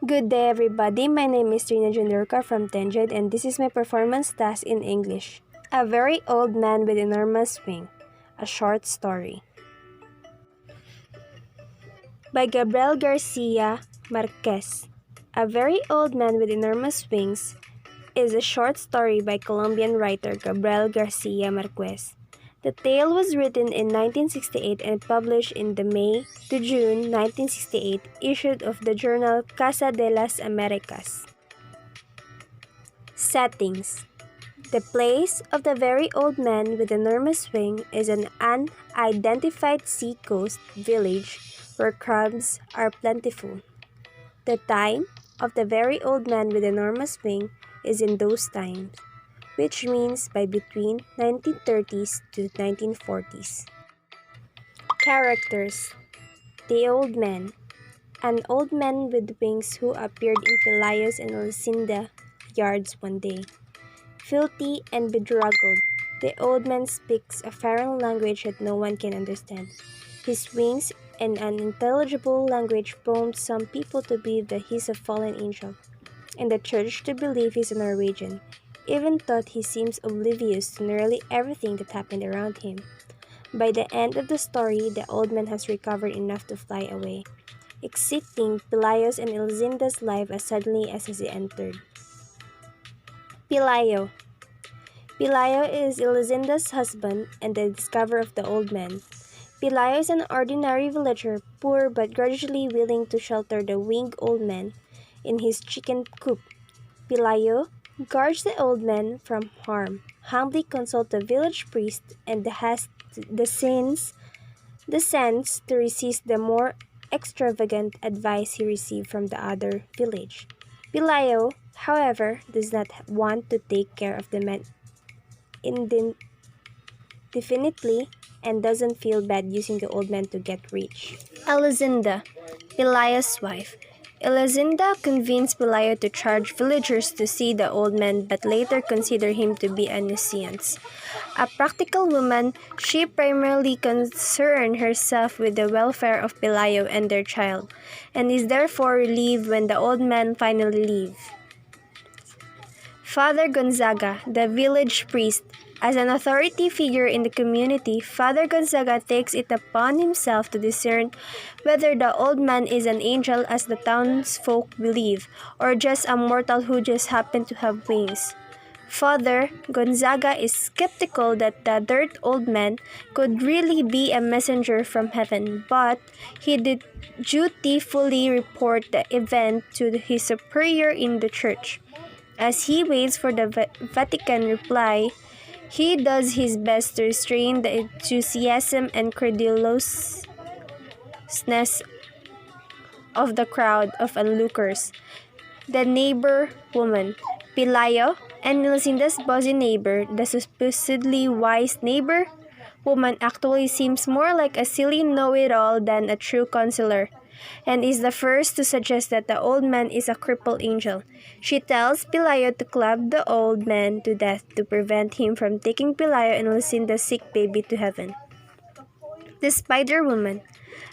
Good day, everybody. My name is Trina Jundurka from Tenjed, and this is my performance task in English. A Very Old Man with Enormous Wing, a short story. By Gabriel Garcia Marquez. A Very Old Man with Enormous Wings is a short story by Colombian writer Gabriel Garcia Marquez. The tale was written in 1968 and published in the May to June 1968 issue of the journal Casa de las Americas. Settings. The place of the very old man with enormous wing is an unidentified seacoast village where crabs are plentiful. The time of the very old man with enormous wing is in those times, which means by between 1930s to 1940s. Characters. The old man. An old man with wings who appeared in Pelayos and Lucinda yards one day. Filthy and bedraggled, the old man speaks a foreign language that no one can understand. His wings and unintelligible language prompt some people to believe that he's a fallen angel, and the church to believe he's a Norwegian, even though he seems oblivious to nearly everything that happened around him. By the end of the story, the old man has recovered enough to fly away, exiting Pelayos and Elzinda's life as suddenly as he entered. Pelayo. Pelayo is Elzinda's husband and the discoverer of the old man. Pelayo is an ordinary villager, poor but grudgingly willing to shelter the winged old man in his chicken coop. Pelayo guards the old man from harm, humbly consults the village priest, and has the sense to resist the more extravagant advice he received from the other village. Pelayo, however, does not want to take care of the man indefinitely and doesn't feel bad using the old man to get rich. Elizinda, Pelayo's wife. Elizinda convinced Pelayo to charge villagers to see the old man but later consider him to be a nuisance. A practical woman, she primarily concerned herself with the welfare of Pelayo and their child, and is therefore relieved when the old man finally leaves. Father Gonzaga, the village priest. As an authority figure in the community, Father Gonzaga takes it upon himself to discern whether the old man is an angel as the townsfolk believe, or just a mortal who just happened to have wings. Father Gonzaga is skeptical that the dirt old man could really be a messenger from heaven, but he did dutifully report the event to his superior in the church. As he waits for the Vatican reply, he does his best to restrain the enthusiasm and credulousness of the crowd of onlookers. The neighbor woman, Pelayo, and Lucinda's bossy neighbor, the supposedly wise neighbor woman, actually seems more like a silly know-it-all than a true counselor, and is the first to suggest that the old man is a crippled angel. She tells Pelayo to club the old man to death to prevent him from taking Pelayo and Lucinda's sick baby to heaven. The Spider Woman,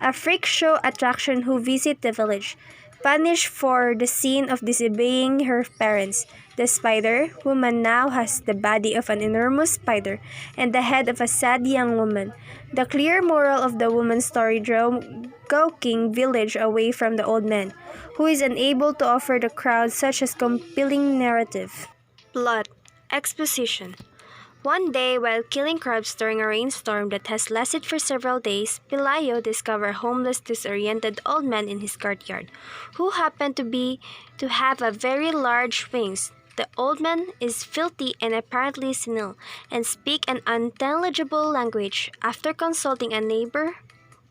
a freak show attraction who visits the village, punished for the sin of disobeying her parents. The Spider Woman now has the body of an enormous spider and the head of a sad young woman. The clear moral of the woman's story drew gawking village away from the old man, who is unable to offer the crowd such a compelling narrative. Plot. Exposition. One day, while killing crabs during a rainstorm that has lasted for several days, Pelayo discovered a homeless, disoriented old man in his courtyard, who happened to have a very large wings. The old man is filthy and apparently senile, and speak an unintelligible language. After consulting a neighbor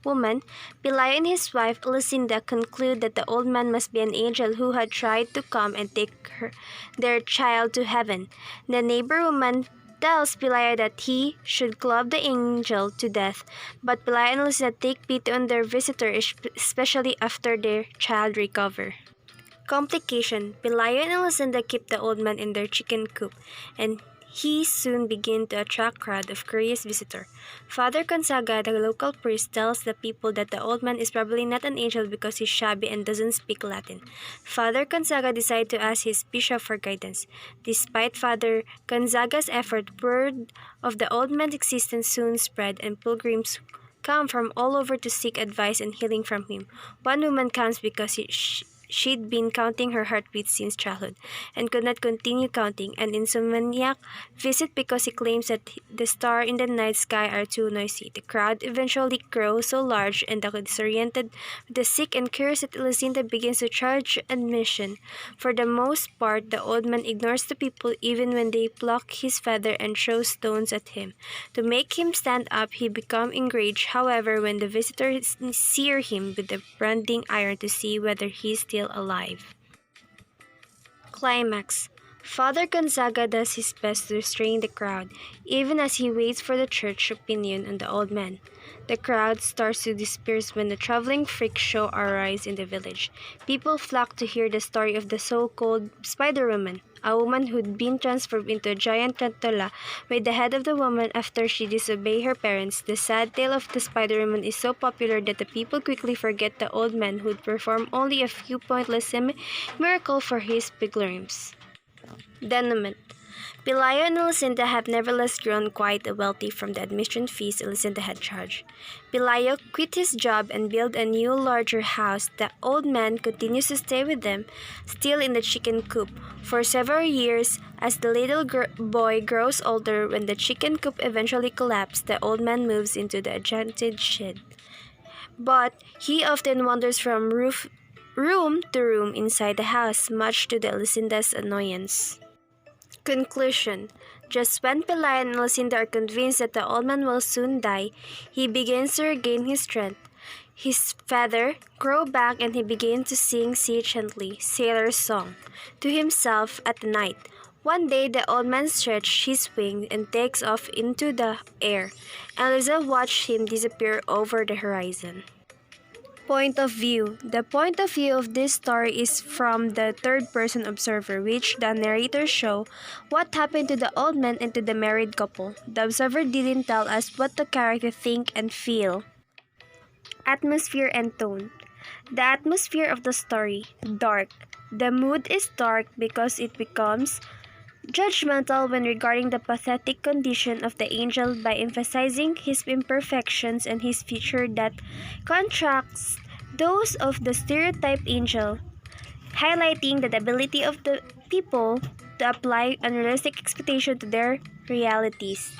woman, Pelayo and his wife Lucinda conclude that the old man must be an angel who had tried to come and take their child to heaven. The neighbor woman tells Pelayo that he should club the angel to death, but Pelayo and Lucinda take pity on their visitor, especially after their child recover. Complication. Pelayo and Lucinda keep the old man in their chicken coop, and he soon began to attract a crowd of curious visitors. Father Gonzaga, the local priest, tells the people that the old man is probably not an angel because he's shabby and doesn't speak Latin. Father Gonzaga decided to ask his bishop for guidance. Despite Father Gonzaga's effort, word of the old man's existence soon spread, and pilgrims come from all over to seek advice and healing from him. One woman comes because she'd been counting her heartbeats since childhood and could not continue counting. An insomniac visit because he claims that the stars in the night sky are too noisy. The crowd eventually grows so large and disoriented with the sick and curious that Elisinda begins to charge admission. For the most part, the old man ignores the people even when they pluck his feather and throw stones at him. To make him stand up, he becomes enraged. However, when the visitors sear him with the branding iron to see whether he's still alive. Climax. Father Gonzaga does his best to restrain the crowd, even as he waits for the church opinion on the old man. The crowd starts to disperse when the traveling freak show arrives in the village. People flock to hear the story of the so-called Spider Woman, a woman who'd been transformed into a giant tarantula with the head of the woman after she disobeyed her parents. The sad tale of the Spider Woman is so popular that the people quickly forget the old man who'd perform only a few pointless miracles for his pilgrims. Denouement. Pelayo and Elisinda have nevertheless grown quite wealthy from the admission fees Elisinda had charged. Pelayo quit his job and built a new, larger house. The old man continues to stay with them, still in the chicken coop, for several years. As the little boy grows older, when the chicken coop eventually collapses, the old man moves into the adjacent shed. But he often wanders from room to room inside the house, much to the Elisinda's annoyance. Conclusion. Just when Pelayo and Elisinda are convinced that the old man will soon die, he begins to regain his strength. His feather grows back and he begins to sing sea chanty, sailor's song, to himself at night. One day, the old man stretches his wings and takes off into the air, and Eliza watched him disappear over the horizon. Point of view. The point of view of this story is from the third-person observer, which the narrators show what happened to the old man and to the married couple. The observer didn't tell us what the characters think and feel. Atmosphere and tone. The atmosphere of the story, dark. The mood is dark because it becomes judgmental when regarding the pathetic condition of the angel by emphasizing his imperfections and his feature that contrasts those of the stereotype angel, highlighting the ability of the people to apply unrealistic expectations to their realities.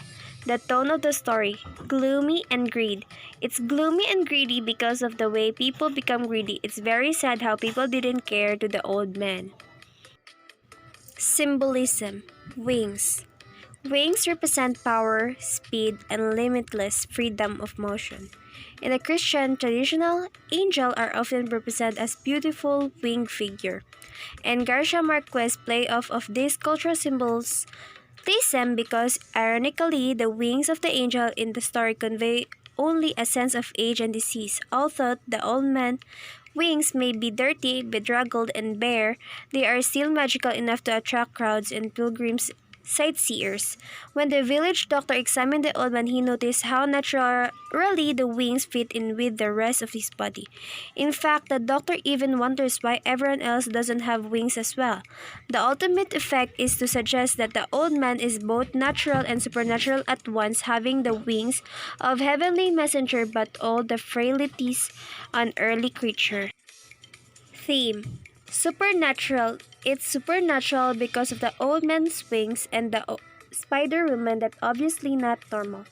The tone of the story, gloomy and greed. It's gloomy and greedy because of the way people become greedy. It's very sad how people didn't care to the old man. Symbolism. Wings. Wings represent power, speed, and limitless freedom of motion. In the Christian traditional, angels are often represented as beautiful winged figure, and Garcia Marquez play off of these cultural symbols because ironically the wings of the angel in the story convey only a sense of age and disease. Although the old man's wings may be dirty, bedraggled, and bare, they are still magical enough to attract crowds and pilgrims sightseers. When the village doctor examined the old man, he noticed how naturally the wings fit in with the rest of his body. In fact, the doctor even wonders why everyone else doesn't have wings as well. The ultimate effect is to suggest that the old man is both natural and supernatural at once, having the wings of heavenly messenger but all the frailties an earthly creature. Theme. Supernatural. It's supernatural because of the old man's wings and the spider woman that obviously not normal.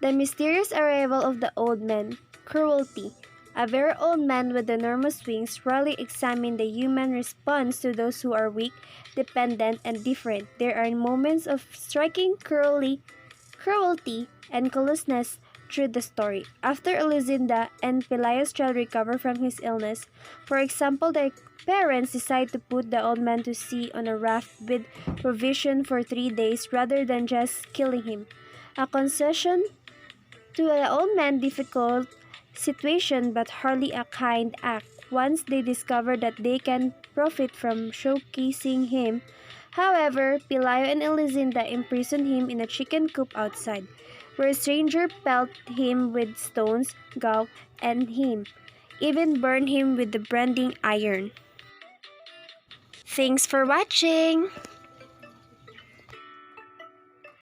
The mysterious arrival of the old man. Cruelty. A very old man with enormous wings rarely examine the human response to those who are weak, dependent, and different. There are moments of striking cruelty and callousness through the story. After Elisinda and Pelayo's child recover from his illness, for example, the parents decide to put the old man to sea on a raft with provision for 3 days rather than just killing him. A concession to the old man's difficult situation but hardly a kind act. once they discover that they can profit from showcasing him. However, Pelayo and Elisinda imprison him in a chicken coop outside, where a stranger pelt him with stones, gulp, and him, even burn him with the branding iron. Thanks for watching!